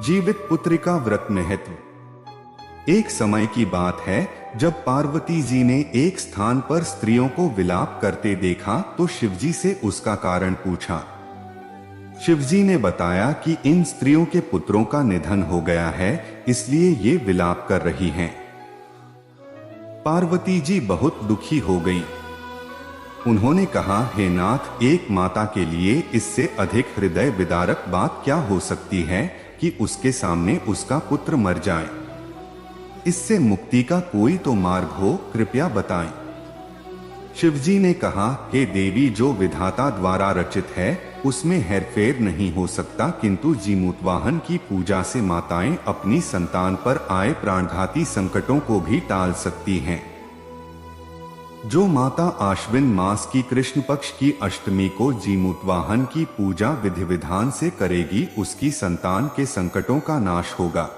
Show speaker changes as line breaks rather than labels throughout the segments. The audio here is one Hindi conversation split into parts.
जीवित पुत्रिका व्रत महत्व। एक समय की बात है जब पार्वती जी ने एक स्थान पर स्त्रियों को विलाप करते देखा तो शिवजी से उसका कारण पूछा। शिवजी ने बताया कि इन स्त्रियों के पुत्रों का निधन हो गया है, इसलिए ये विलाप कर रही हैं। पार्वती जी बहुत दुखी हो गईं। उन्होंने कहा, हे नाथ, एक माता के लिए इससे अधिक हृदय विदारक बात क्या हो सकती है कि उसके सामने उसका पुत्र मर जाए। इससे मुक्ति का कोई तो मार्ग हो, कृपया बताएं। शिवजी ने कहा, हे देवी, जो विधाता द्वारा रचित है उसमें हेरफेर नहीं हो सकता, किंतु जीमूतवाहन की पूजा से माताएं अपनी संतान पर आए प्राणघाती संकटों को भी टाल सकती हैं। जो माता आश्विन मास की कृष्ण पक्ष की अष्टमी को जीमूतवाहन की पूजा विधि विधान से करेगी, उसकी संतान के संकटों का नाश होगा।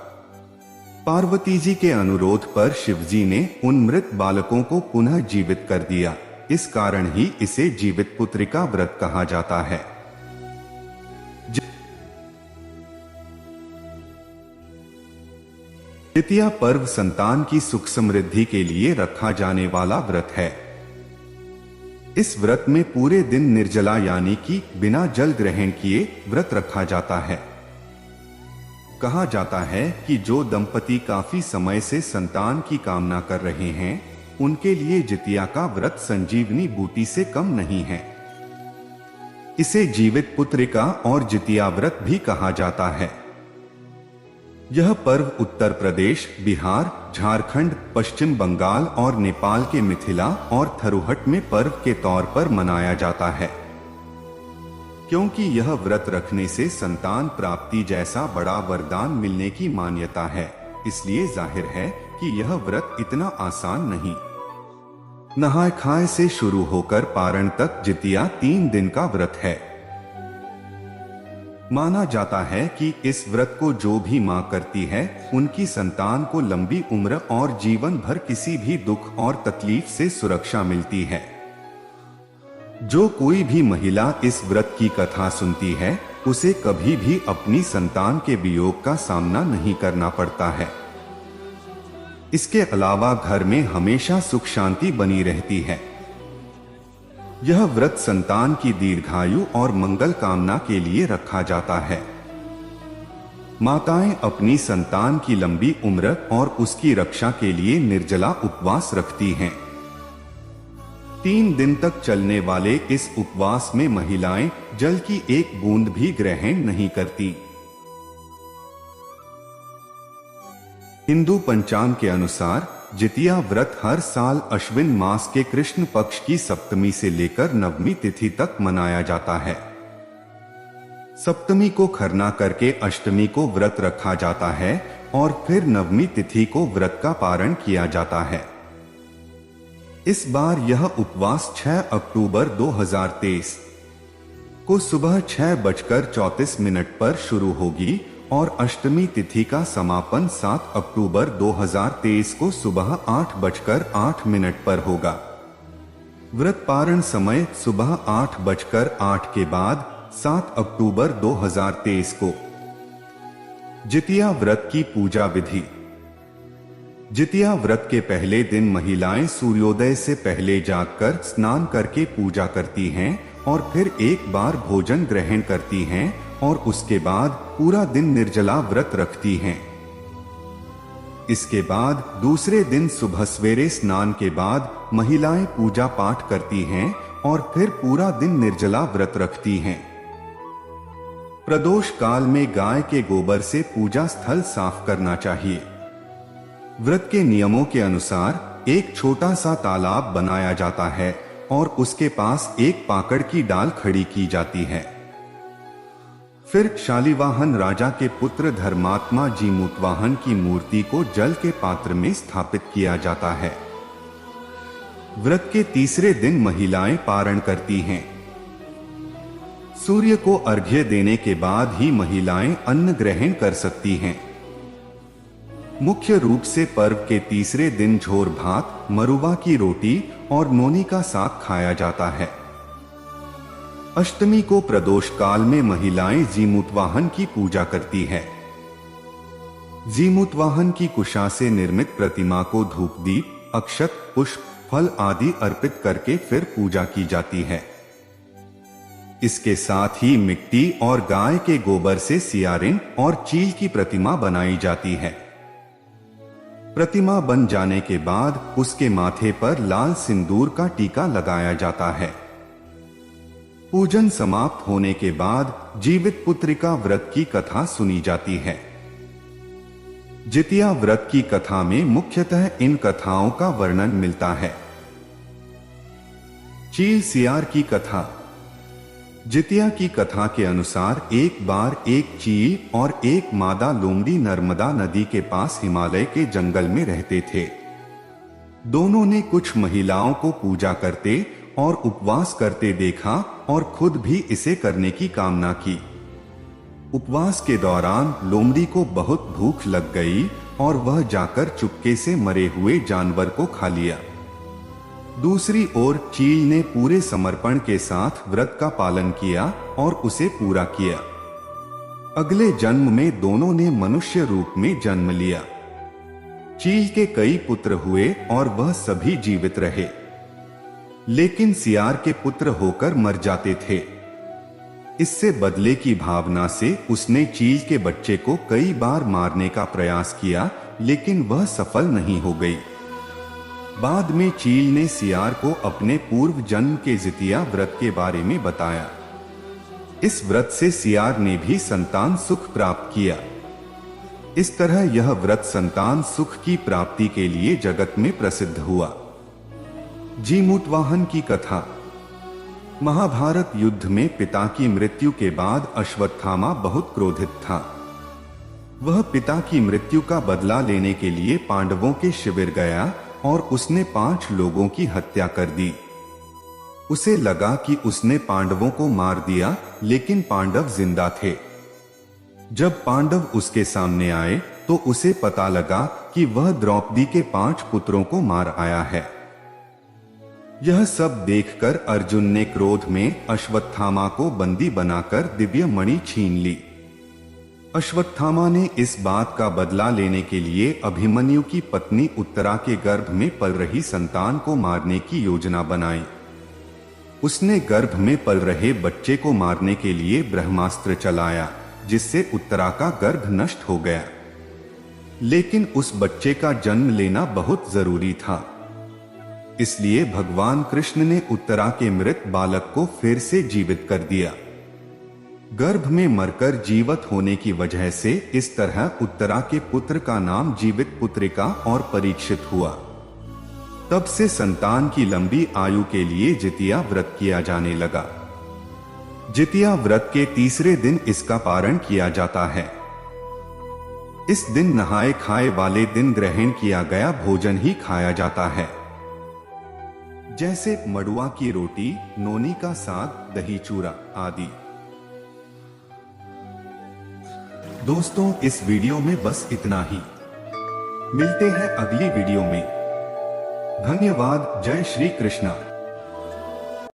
पार्वती जी के अनुरोध पर शिवजी ने उन मृत बालकों को पुनः जीवित कर दिया। इस कारण ही इसे जीवित पुत्रिका व्रत कहा जाता है। द्वितीया पर्व संतान की सुख समृद्धि के लिए रखा जाने वाला व्रत है। इस व्रत में पूरे दिन निर्जला यानी कि बिना जल ग्रहण किए व्रत रखा जाता है। कहा जाता है कि जो दंपति काफी समय से संतान की कामना कर रहे हैं, उनके लिए जितिया का व्रत संजीवनी बूटी से कम नहीं है। इसे जीवित पुत्रिका और जितिया व्रत भी कहा जाता है। यह पर्व उत्तर प्रदेश, बिहार, झारखंड, पश्चिम बंगाल और नेपाल के मिथिला और थरुहट में पर्व के तौर पर मनाया जाता है। क्योंकि यह व्रत रखने से संतान प्राप्ति जैसा बड़ा वरदान मिलने की मान्यता है, इसलिए जाहिर है कि यह व्रत इतना आसान नहीं। नहाय खाए से शुरू होकर पारण तक जितिया 3 दिन का व्रत है। माना जाता है कि इस व्रत को जो भी मां करती है, उनकी संतान को लंबी उम्र और जीवन भर किसी भी दुख और तकलीफ से सुरक्षा मिलती है। जो कोई भी महिला इस व्रत की कथा सुनती है, उसे कभी भी अपनी संतान के वियोग का सामना नहीं करना पड़ता है। इसके अलावा घर में हमेशा सुख शांति बनी रहती है। यह व्रत संतान की दीर्घायु और मंगल कामना के लिए रखा जाता है। माताएं अपनी संतान की लंबी उम्र और उसकी रक्षा के लिए निर्जला उपवास रखती हैं। 3 दिन तक चलने वाले इस उपवास में महिलाएं जल की एक बूंद भी ग्रहण नहीं करती। हिंदू पंचांग के अनुसार जितिया व्रत हर साल अश्विन मास के कृष्ण पक्ष की सप्तमी से लेकर नवमी तिथि तक मनाया जाता है। सप्तमी को खरना करके अष्टमी को व्रत रखा जाता है और फिर नवमी तिथि को व्रत का पारण किया जाता है। इस बार यह उपवास 6 अक्टूबर 2023 को सुबह 6:34 पर शुरू होगी और अष्टमी तिथि का समापन 7 अक्टूबर 2023 को सुबह 8:08 पर होगा। व्रत पारण समय सुबह 8:08 के बाद 7 अक्टूबर 2023 को। जितिया व्रत की पूजा विधि। जितिया व्रत के पहले दिन महिलाएं सूर्योदय से पहले जागकर स्नान करके पूजा करती हैं और फिर एक बार भोजन ग्रहण करती हैं और उसके बाद पूरा दिन निर्जला व्रत रखती हैं। इसके बाद दूसरे दिन सुबह सवेरे स्नान के बाद महिलाएं पूजा पाठ करती हैं और फिर पूरा दिन निर्जला व्रत रखती हैं। प्रदोष काल में गाय के गोबर से पूजा स्थल साफ करना चाहिए। व्रत के नियमों के अनुसार एक छोटा सा तालाब बनाया जाता है और उसके पास एक पाकड़ की डाल खड़ी की जाती है। फिर शालिवाहन राजा के पुत्र धर्मात्मा जीमूतवाहन की मूर्ति को जल के पात्र में स्थापित किया जाता है। व्रत के तीसरे दिन महिलाएं पारण करती हैं। सूर्य को अर्घ्य देने के बाद ही महिलाएं अन्न ग्रहण कर सकती हैं। मुख्य रूप से पर्व के तीसरे दिन झोर भात, मरुआ की रोटी और नोनी का साग खाया जाता है। अष्टमी को प्रदोष काल में महिलाएं जीमूतवाहन की पूजा करती है। जीमूतवाहन की कुशा से निर्मित प्रतिमा को धूप दीप, अक्षत, पुष्प, फल आदि अर्पित करके फिर पूजा की जाती है। इसके साथ ही मिट्टी और गाय के गोबर से सियारिन और चील की प्रतिमा बनाई जाती है। प्रतिमा बन जाने के बाद उसके माथे पर लाल सिंदूर का टीका लगाया जाता है। पूजन समाप्त होने के बाद जीवित पुत्रिका व्रत की कथा सुनी जाती है। जितिया व्रत की कथा में मुख्यतः इन कथाओं का वर्णन मिलता है। चील सियार की कथा। जितिया की कथा के अनुसार एक बार एक चील और एक मादा लोमड़ी नर्मदा नदी के पास हिमालय के जंगल में रहते थे। दोनों ने कुछ महिलाओं को पूजा करते और उपवास करते देखा और खुद भी इसे करने की कामना की। उपवास के दौरान लोमड़ी को बहुत भूख लग गई और वह जाकर चुपके से मरे हुए जानवर को खा लिया। दूसरी ओर चील ने पूरे समर्पण के साथ व्रत का पालन किया और उसे पूरा किया। अगले जन्म में दोनों ने मनुष्य रूप में जन्म लिया। चील के कई पुत्र हुए और वह सभी जीवित रहे, लेकिन सियार के पुत्र होकर मर जाते थे। इससे बदले की भावना से उसने चील के बच्चे को कई बार मारने का प्रयास किया, लेकिन वह सफल नहीं हो गई। बाद में चील ने सियार को अपने पूर्व जन्म के जितिया व्रत के बारे में बताया। इस व्रत से सियार ने भी संतान सुख प्राप्त किया। इस तरह यह व्रत संतान सुख की प्राप्ति के लिए जगत में प्रसिद्ध हुआ। जीमूतवाहन की कथा। महाभारत युद्ध में पिता की मृत्यु के बाद अश्वत्थामा बहुत क्रोधित था। वह पिता की मृत्यु का बदला लेने के लिए पांडवों के शिविर गया और उसने 5 लोगों की हत्या कर दी। उसे लगा कि उसने पांडवों को मार दिया, लेकिन पांडव जिंदा थे। जब पांडव उसके सामने आए तो उसे पता लगा कि वह द्रौपदी के 5 पुत्रों को मार आया है। यह सब देखकर अर्जुन ने क्रोध में अश्वत्थामा को बंदी बनाकर दिव्य मणि छीन ली। अश्वत्थामा ने इस बात का बदला लेने के लिए अभिमन्यु की पत्नी उत्तरा के गर्भ में पल रही संतान को मारने की योजना बनाई। उसने गर्भ में पल रहे बच्चे को मारने के लिए ब्रह्मास्त्र चलाया, जिससे उत्तरा का गर्भ नष्ट हो गया। लेकिन उस बच्चे का जन्म लेना बहुत जरूरी था, इसलिए भगवान कृष्ण ने उत्तरा के मृत बालक को फिर से जीवित कर दिया। गर्भ में मरकर जीवित होने की वजह से इस तरह उत्तरा के पुत्र का नाम जीवित पुत्रिका और परीक्षित हुआ। तब से संतान की लंबी आयु के लिए जितिया व्रत किया जाने लगा। जितिया व्रत के तीसरे दिन इसका पारण किया जाता है। इस दिन नहाए खाए वाले दिन ग्रहण किया गया भोजन ही खाया जाता है, जैसे मड़ुआ की रोटी, नोनी का साग, दही चूरा आदि। दोस्तों, इस वीडियो में बस इतना ही। मिलते हैं अगली वीडियो में। धन्यवाद। जय श्री कृष्णा।